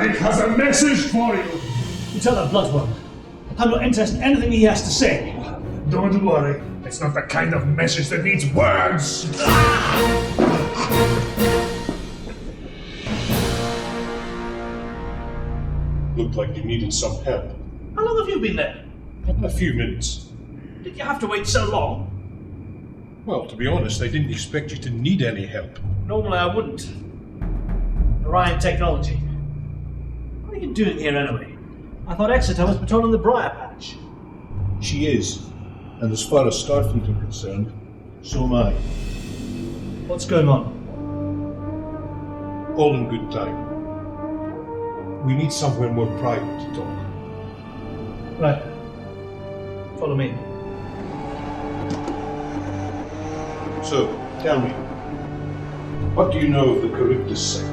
Mike has a message for you. You tell that bloodworm. I'm not interested in anything he has to say. Don't worry. It's not the kind of message that needs words. Looked like you needed some help. How long have you been there? A few minutes. Did you have to wait so long? Well, to be honest, I didn't expect you to need any help. Normally I wouldn't. Orion technology. What are you doing here anyway? I thought Exeter was patrolling the Briar Patch. She is. And as far as Starfleet are concerned, so am I. What's going on? All in good time. We need somewhere more private to talk. Right. Follow me. So, tell me, what do you know of the Charybdis sector?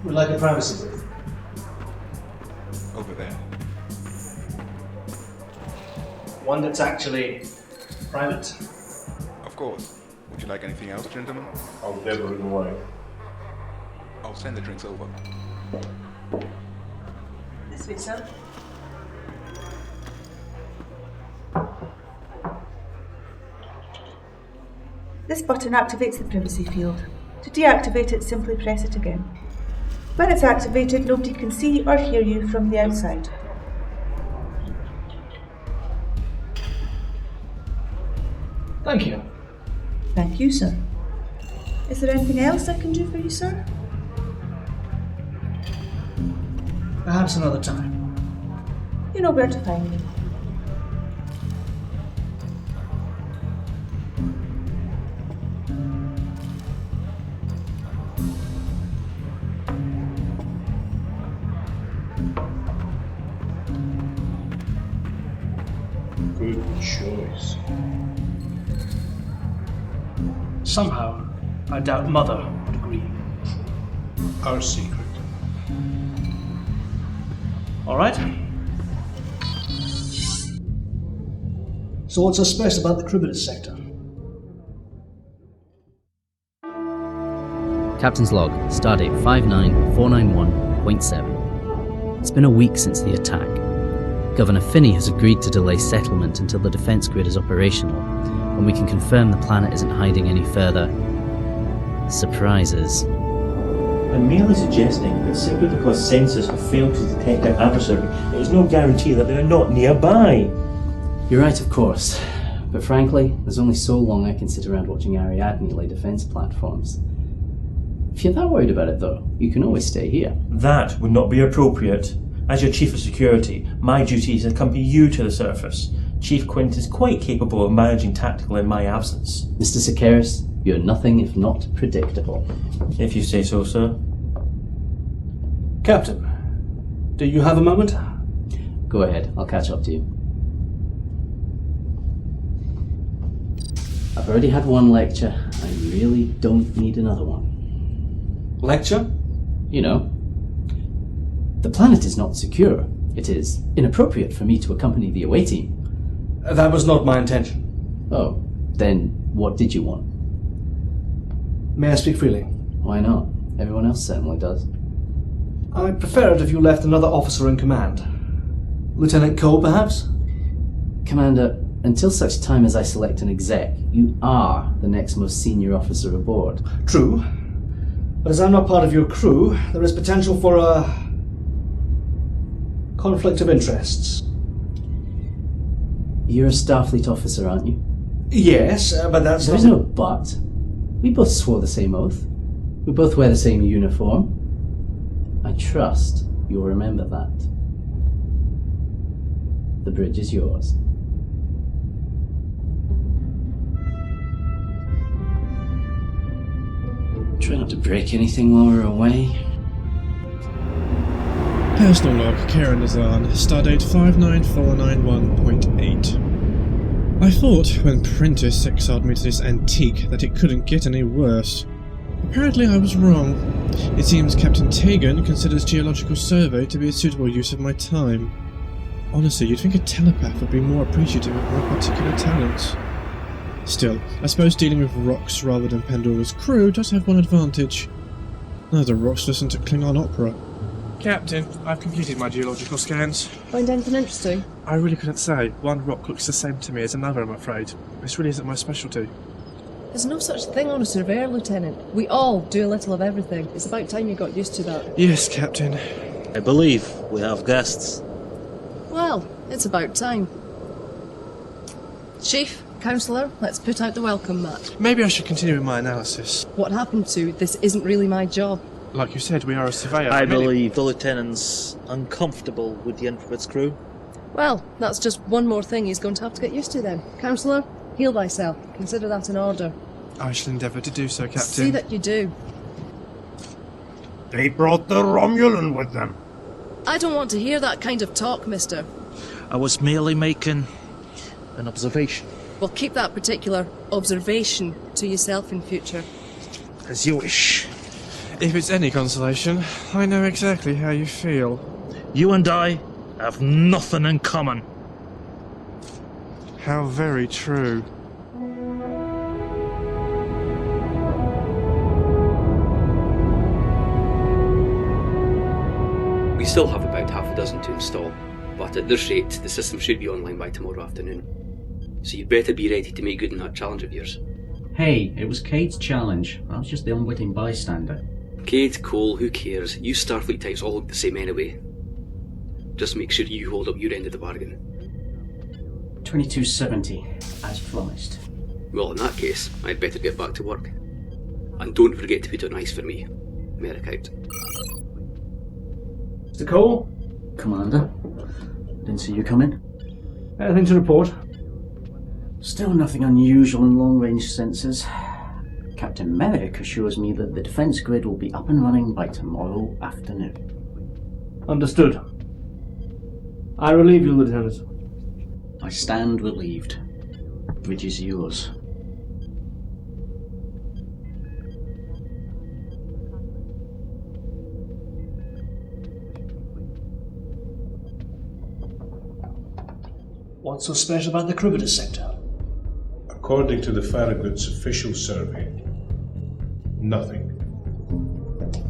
We'd like a privacy booth. Over there. One that's actually private. Of course. Would you like anything else, gentlemen? I'll never in wine. I'll send the drinks over. This way, sir. This button activates the privacy field. To deactivate it, simply press it again. When it's activated, nobody can see or hear you from the outside. Thank you. Thank you, sir. Is there anything else I can do for you, sir? Perhaps another time. You know where to find me. Good choice. Somehow, I doubt Mother would agree. Our secret. All right? So what's so special about the Charybdis sector? Captain's log, stardate 59491.7. It's been a week since the attack. Governor Finney has agreed to delay settlement until the defence grid is operational, and we can confirm the planet isn't hiding any further surprises. I'm merely suggesting that simply because sensors have failed to detect our adversary, it is no guarantee that they are not nearby. You're right, of course, but frankly, there's only so long I can sit around watching Ariadne lay defence platforms. If you're that worried about it though, you can always stay here. That would not be appropriate. As your Chief of Security, my duty is to accompany you to the surface. Chief Quint is quite capable of managing tactical in my absence. Mr. Sakaris, you're nothing if not predictable. If you say so, sir. Captain, Do you have a moment? Go ahead, I'll catch up to you. I've already had one lecture. I really don't need another one. Lecture? You know, the planet is not secure. It is inappropriate for me to accompany the away team. That was not my intention. Oh, then what did you want? May I speak freely? Why not? Everyone else certainly does. I'd prefer it if you left another officer in command. Lieutenant Cole, perhaps? Commander, until such time as I select an exec, you are the next most senior officer aboard. True. But as I'm not part of your crew, there is potential for a conflict of interests. You're a Starfleet officer, aren't you? Yes, but that's There's no but. We both swore the same oath. We both wear the same uniform. I trust you'll remember that. The bridge is yours. Try not to break anything while we're away. Personal log, Karen Nazan, stardate 59491.8. I thought, when Prentice exiled me to this antique, that it couldn't get any worse. Apparently I was wrong. It seems Captain Tegan considers Geological survey to be a suitable use of my time. Honestly, you'd think a telepath would be more appreciative of my particular talents. Still, I suppose dealing with rocks rather than Pandora's crew does have one advantage. None of the rocks listen to Klingon opera. Captain, I've completed my geological scans. Find anything interesting? I really couldn't say. One rock looks the same to me as another, I'm afraid. This really isn't my specialty. There's no such thing on a surveyor, Lieutenant. We all do a little of everything. It's about time you got used to that. Yes, Captain. I believe we have guests. Well, it's about time. Chief, Councillor, let's put out the welcome mat. Maybe I should continue with my analysis. What happened to this isn't really my job? Like you said, we are a surveyor. I believe the Lieutenant's uncomfortable with the Intrepid's crew. Well, that's just one more thing he's going to have to get used to then. Councillor, heal thyself. Consider that an order. I shall endeavour to do so, Captain. See that you do. They brought the Romulan with them. I don't want to hear that kind of talk, mister. I was merely making an observation. Well, keep that particular observation to yourself in future. As you wish. If it's any consolation, I know exactly how you feel. You and I have nothing in common. How very true. We still have about half a dozen to install, but at this rate, the system should be online by tomorrow afternoon. So you'd better be ready to make good on that challenge of yours. Hey, it was Cade's challenge. I was just the unwitting bystander. Cade, Cole, who cares? You Starfleet types all look the same anyway. Just make sure you hold up your end of the bargain. 2270, as promised. Well, in that case, I'd better get back to work. And don't forget to put on ice for me. Merrick out. Mr. Cole? Commander, didn't see you coming. Anything to report? Still nothing unusual in long-range sensors. Captain Merrick assures me that the defense grid will be up and running by tomorrow afternoon. Understood. I relieve you, Lieutenant. I stand relieved. Bridge is yours. What's so special about the Charybdis sector? According to the Farragut's official survey, nothing.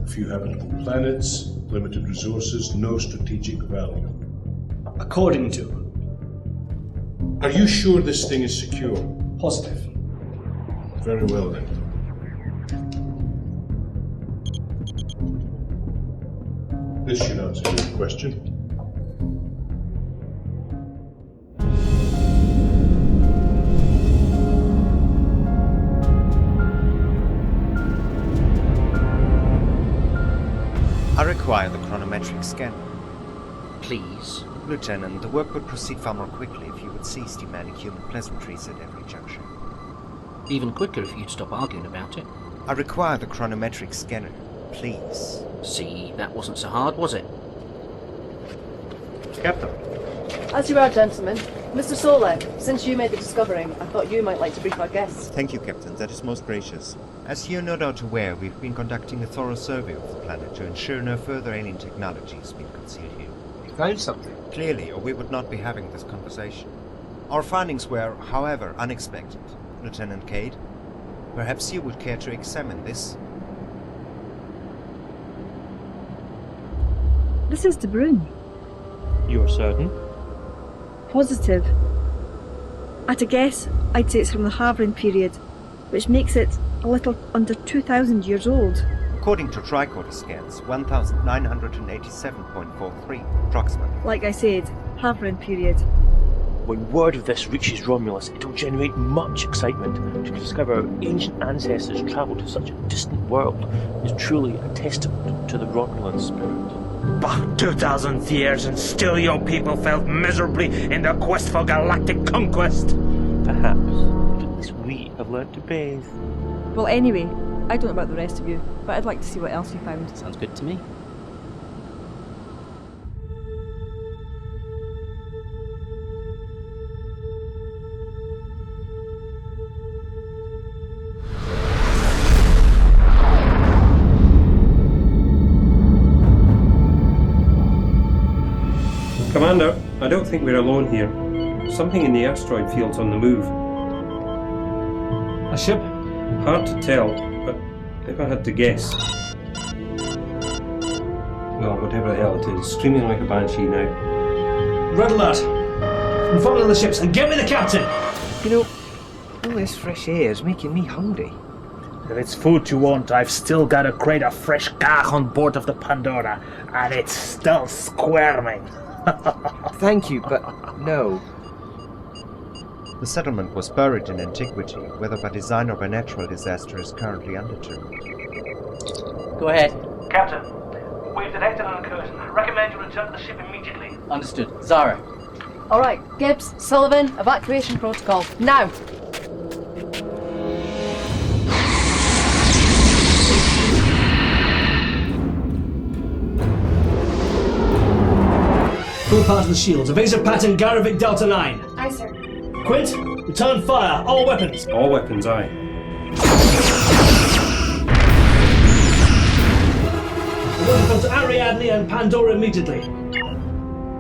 A few habitable planets, limited resources, no strategic value. According to? Are you sure this thing is secure? Positive. Very well then. This should answer your question. I require the chronometric scanner. Please. Lieutenant, the work would proceed far more quickly if you would cease demanding human pleasantries at every juncture. Even quicker if you'd stop arguing about it. I require the chronometric scanner, please. See, that wasn't so hard, was it? Captain. As you are, gentlemen. Mr. Solek, since you made the discovery, I thought you might like to brief our guests. Thank you, Captain. That is most gracious. As you're no doubt aware, we've been conducting a thorough survey of the planet to ensure no further alien technology has been concealed here. You found something? Clearly, or we would not be having this conversation. Our findings were, however, unexpected. Lieutenant Cade, perhaps you would care to examine this? This is De Bruyne. You're certain? Positive. At a guess, I'd say it's from the Havrin period, which makes it a little under 2,000 years old. According to tricorder scans, 1,987.43, approximately. Like I said, Havrin period. When word of this reaches Romulus, it'll generate much excitement. To discover our ancient ancestors travelled to such a distant world is truly a testament to the Romulan spirit. Bah, 2,000 years and still your people failed miserably in their quest for galactic conquest. Perhaps, but at least we have learnt to bathe. Well, anyway, I don't know about the rest of you, but I'd like to see what else you found. Sounds good to me. Commander, I don't think we're alone here. Something in the asteroid field's on the move. A ship? Hard to tell, but if I had to guess... Well, whatever the hell it is, streaming like a banshee now. Red alert! Inform of the ships and get me the captain! You know, all this fresh air is making me hungry. If it's food you want, I've still got a crate of fresh gagh on board of the Pandora, and it's still squirming. Thank you, but no. The settlement was buried in antiquity, whether by design or by natural disaster is currently undetermined. Go ahead. Captain, we've detected an incursion. Recommend you return to the ship immediately. Understood. Zara. Alright, Gibbs, Sullivan, evacuation protocol. Now! Full power to the shields. Evasive pattern Gyrovic Delta 9. Aye, sir. Quint, return fire. All weapons. All weapons, aye. Welcome to Ariadne and Pandora immediately.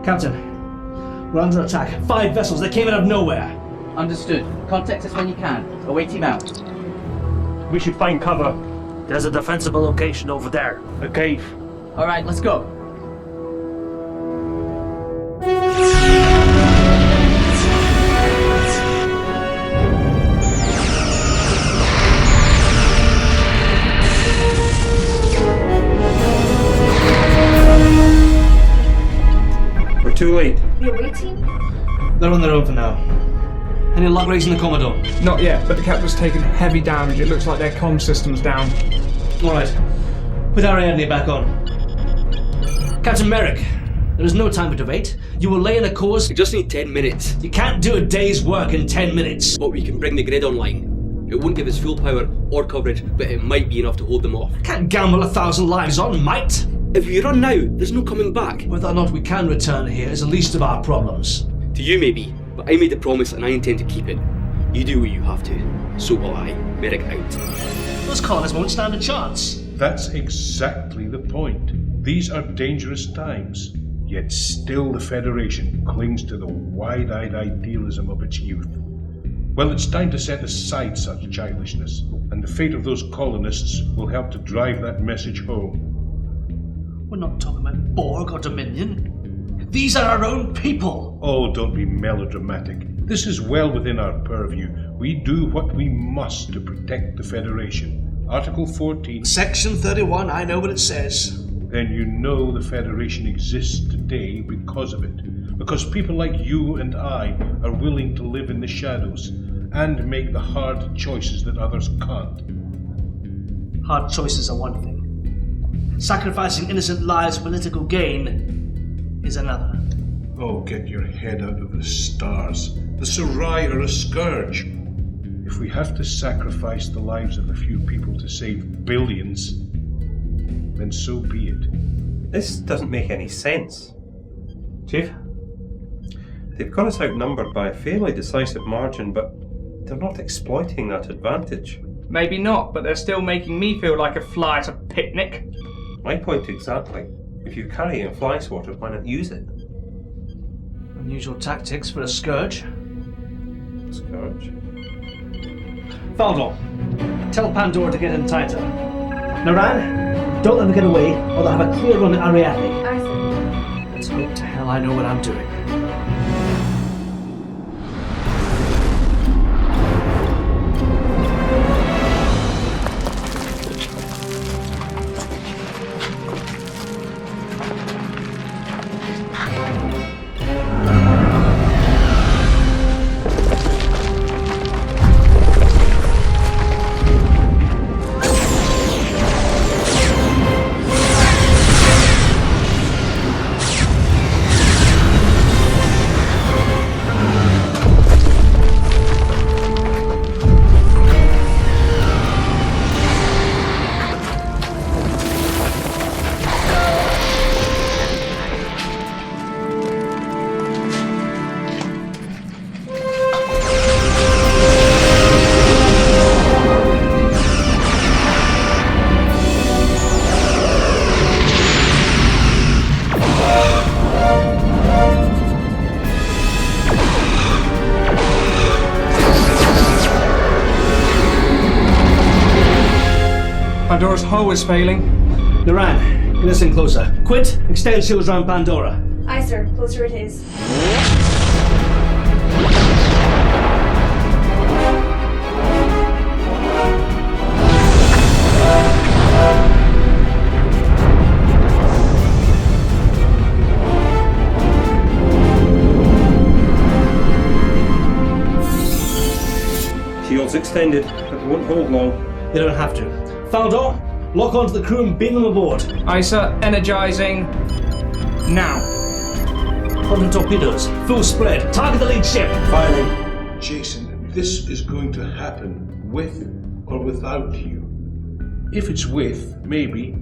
Captain, we're under attack. 5 vessels. They came out of nowhere. Understood. Contact us when you can. Await him out. We should find cover. There's a defensible location over there. A cave. Alright, let's go. Too late. We're waiting? They're on their own for now. Any luck raising the Commodore? Not yet, but the captain's taken heavy damage. It looks like their comm system's down. Alright. Put Ariadne back on. Captain Merrick, there is no time to debate. You will lay in a course. We just need 10 minutes. You can't do a day's work in 10 minutes. But we can bring the grid online. It won't give us full power or coverage, but it might be enough to hold them off. Can't gamble 1,000 lives on might. If we run now, there's no coming back. Whether or not we can return here is the least of our problems. To you maybe, but I made a promise and I intend to keep it. You do what you have to. So will I. Merrick out. Those colonists won't stand a chance. That's exactly the point. These are dangerous times. Yet still the Federation clings to the wide-eyed idealism of its youth. Well, it's time to set aside such childishness, and the fate of those colonists will help to drive that message home. We're not talking about Borg or Dominion. These are our own people. Oh, don't be melodramatic. This is well within our purview. We do what we must to protect the Federation. Article 14... Section 31, I know what it says. Then you know the Federation exists today because of it. Because people like you and I are willing to live in the shadows and make the hard choices that others can't. Hard choices are one thing. Sacrificing innocent lives for political gain is another. Oh, get your head out of the stars. The Sarai are a scourge. If we have to sacrifice the lives of a few people to save billions, then so be it. This doesn't make any sense. Chief? They've got us outnumbered by a fairly decisive margin, but they're not exploiting that advantage. Maybe not, but they're still making me feel like a fly at a picnic. My point exactly. If you're carrying a fly swatter, why not use it? Unusual tactics for a scourge. Scourge? Faldor, tell Pandora to get in tighter. Naran, don't let them get away, or they'll have a clear run at Ariadne. Aye, sir. Let's hope to hell I know what I'm doing. Pandora's hull is failing. Naran, get us in closer. Quint, extend shields around Pandora. Aye, sir. Closer it is. Shields extended, but they won't hold long. They don't have to. Faldor, lock onto the crew and beam them aboard. Aye, sir. Energizing. Now. 100 torpedoes. Full spread. Target the lead ship. Firing. Jason, this is going to happen with or without you. If it's with, maybe,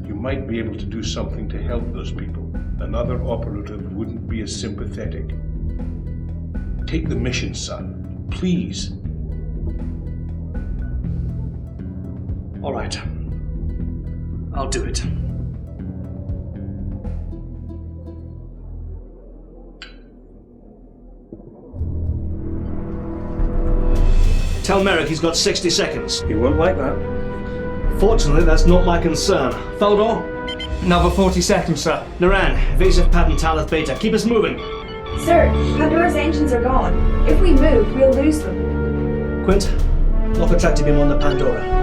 you might be able to do something to help those people. Another operative wouldn't be as sympathetic. Take the mission, son. Please. All right. I'll do it. Tell Merrick he's got 60 seconds. He won't like that. Fortunately, that's not my concern. Faldor? Another 40 seconds, sir. Naran, evasive pattern Talith Beta. Keep us moving. Sir, Pandora's engines are gone. If we move, we'll lose them. Quint, lock a tractor beam on the Pandora.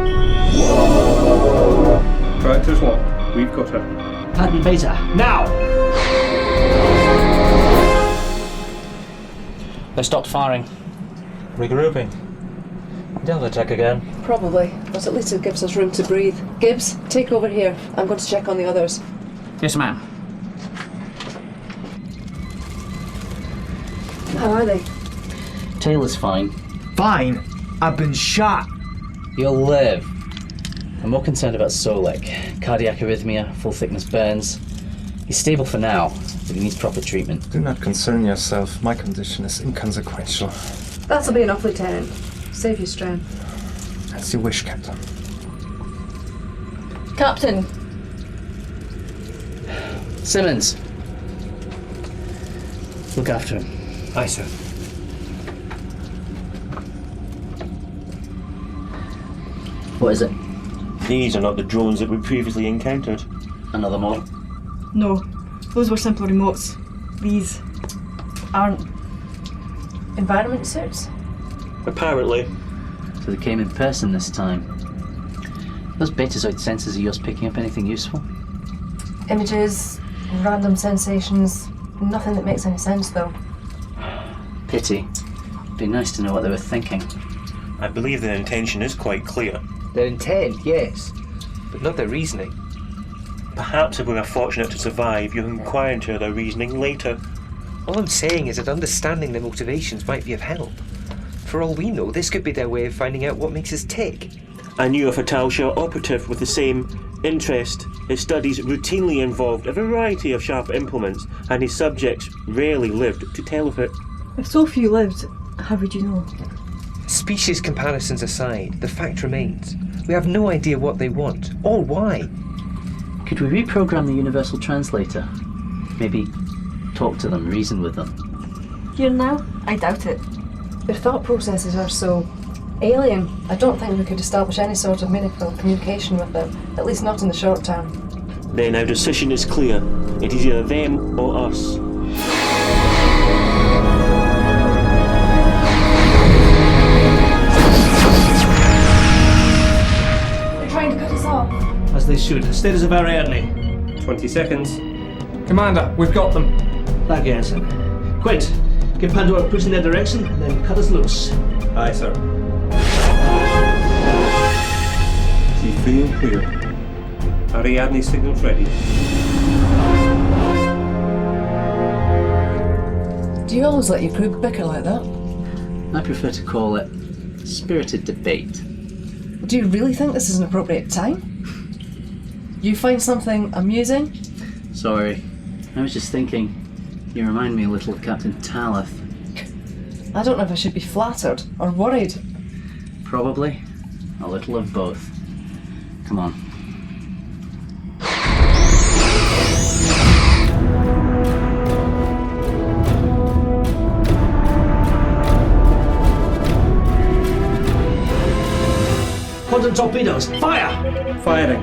Tractor's locked. We've got her. Pattern Beta, now! They stopped firing. Regrouping. Delta check again. Probably, but at least it gives us room to breathe. Gibbs, take over here. I'm going to check on the others. Yes, ma'am. How are they? Taylor's fine. Fine? I've been shot. He'll live. I'm more concerned about Solek. Cardiac arrhythmia, full thickness burns. He's stable for now, but he needs proper treatment. Do not concern yourself. My condition is inconsequential. That'll be enough, Lieutenant. Save your strain. As you wish, Captain. Captain! Simmons! Look after him. Aye, sir. What is it? These are not the drones that we previously encountered. Another model? No, those were simple remotes. These aren't. Environment suits? Apparently. So they came in person this time. Those Betazoid sensors of yours picking up anything useful? Images, random sensations, nothing that makes any sense though. Pity. Be nice to know what they were thinking. I believe their intention is quite clear. Their intent, yes, but not their reasoning. Perhaps if we are fortunate to survive, you'll inquire into their reasoning later. All I'm saying is that understanding their motivations might be of help. For all we know, this could be their way of finding out what makes us tick. I knew a Fatal Shell operative with the same interest. His studies routinely involved a variety of sharp implements, and his subjects rarely lived to tell of it. If so few lived, how would you know? Species comparisons aside, the fact remains. We have no idea what they want, or why. Could we reprogram the Universal Translator? Maybe talk to them, reason with them? Here now? I doubt it. Their thought processes are so alien. I don't think we could establish any sort of meaningful communication with them, at least not in the short term. Then our decision is clear. It is either them or us. They're trying to cut us off. As they should. Status of our early. 20 seconds. Commander, we've got them. Thank you, Ensign. Quint, give Pandora a push in their direction, then cut us loose. Aye, sir. See free and clear. Ariadne signals ready. Do you always let your crew bicker like that? I prefer to call it spirited debate. Do you really think this is an appropriate time? You find something amusing? Sorry, I was just thinking, you remind me a little of Captain Talith. I don't know if I should be flattered or worried. Probably a little of both. Come on. Quantum torpedoes, fire! Firing.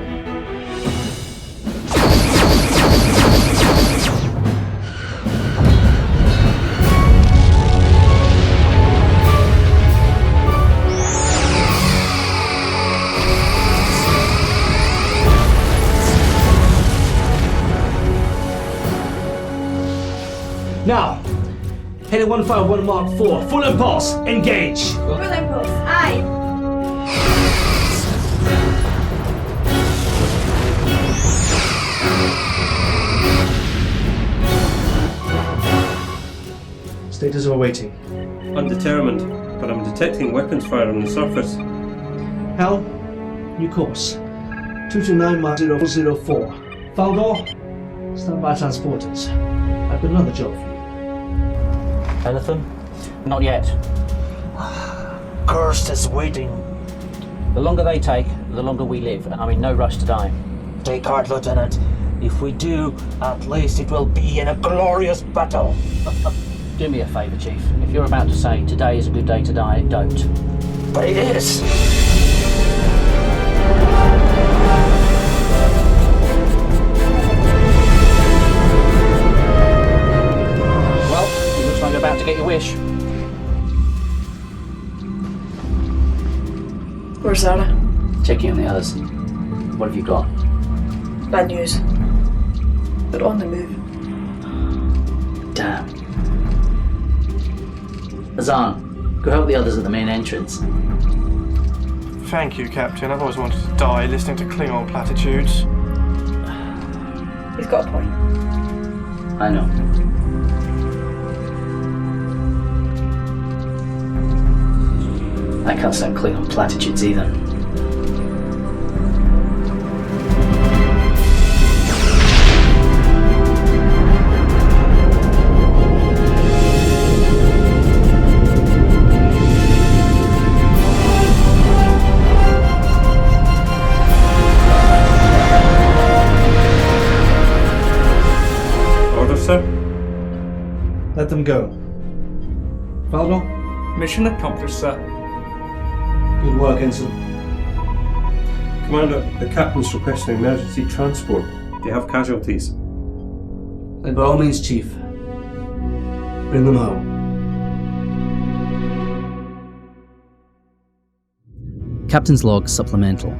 Now, heading 151 Mark 4, full impulse, engage! Full impulse, aye! Status of awaiting. Undetermined, but I'm detecting weapons fire on the surface. Hal, new course. 229 Mark 0404. Faldor, stand by transporters. I've got another job for you. Anything? Not yet. Cursed is waiting. The longer they take, the longer we live, and I'm in no rush to die. Take heart, Lieutenant. If we do, at least it will be in a glorious battle. Do me a favour, Chief. If you're about to say today is a good day to die, don't. But it is. Well, it looks like you're about to get your wish. Where's Zara? Checking on the others. What have you got? Bad news. They're on the move. Damn. Azan, go help the others at the main entrance. Thank you, Captain. I've always wanted to die listening to Klingon platitudes. He's got a point. I know. I can't stand Klingon platitudes either. Sir? Let them go. Faldor? Mission accomplished, sir. Good work, Ensign. Commander, the captain's requesting emergency transport. Do you have casualties? Then by all means, Chief. Bring them home. Captain's log supplemental.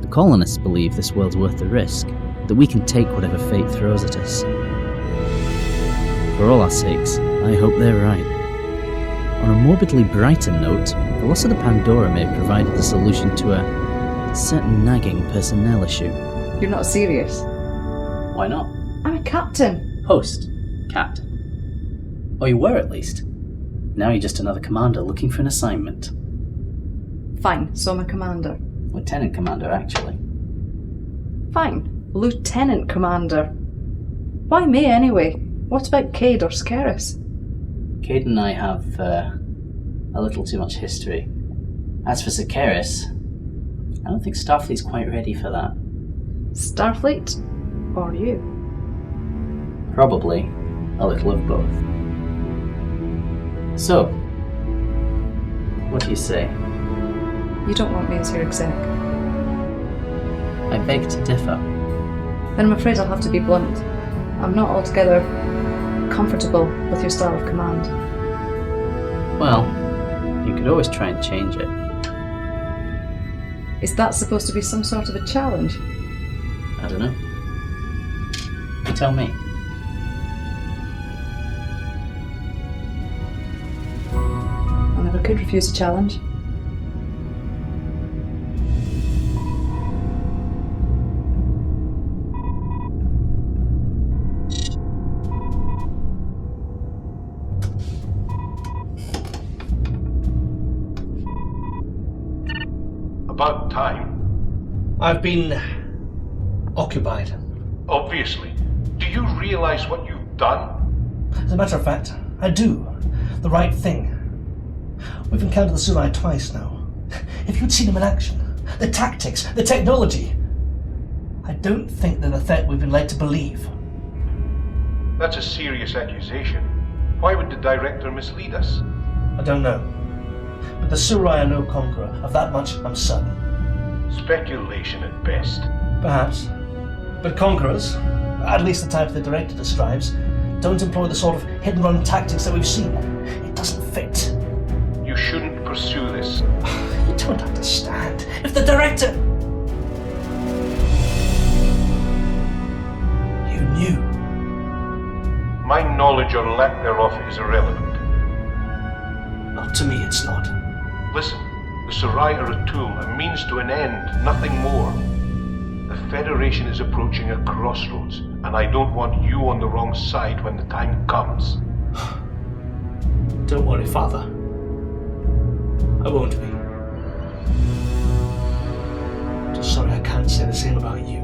The colonists believe this world's worth the risk, that we can take whatever fate throws at us. For all our sakes, I hope they're right. On a morbidly brighter note, the loss of the Pandora may have provided the solution to a certain nagging personnel issue. You're not serious? Why not? I'm a captain. Host. Captain. Oh, you were at least. Now you're just another commander looking for an assignment. Fine, so I'm a commander. Lieutenant commander, actually. Fine. Lieutenant Commander. Why me anyway? What about Cade or Scaris? Cade and I have a little too much history. As for Sakaris, I don't think Starfleet's quite ready for that. Starfleet? Or you? Probably a little of both. So, what do you say? You don't want me as your exec. I beg to differ. Then I'm afraid I'll have to be blunt. I'm not altogether comfortable with your style of command. Well, you could always try and change it. Is that supposed to be some sort of a challenge? I don't know. You tell me. I never could refuse a challenge. About time. I've been occupied. Obviously. Do you realize what you've done? As a matter of fact, I do. The right thing. We've encountered the Surai twice now. If you'd seen them in action, the tactics, the technology, I don't think they're the threat we've been led to believe. That's a serious accusation. Why would the director mislead us? I don't know. But the Surai are no conqueror. Of that much, I'm certain. Speculation at best. Perhaps. But conquerors, at least the type the director describes, don't employ the sort of hit-and-run tactics that we've seen. It doesn't fit. You shouldn't pursue this. You don't understand. If the director... You knew. My knowledge or lack thereof is irrelevant. Not to me, it's not. Listen, the Sarai are a tool, a means to an end, nothing more. The Federation is approaching a crossroads, and I don't want you on the wrong side when the time comes. Don't worry, Father. I won't be. Just sorry I can't say the same about you.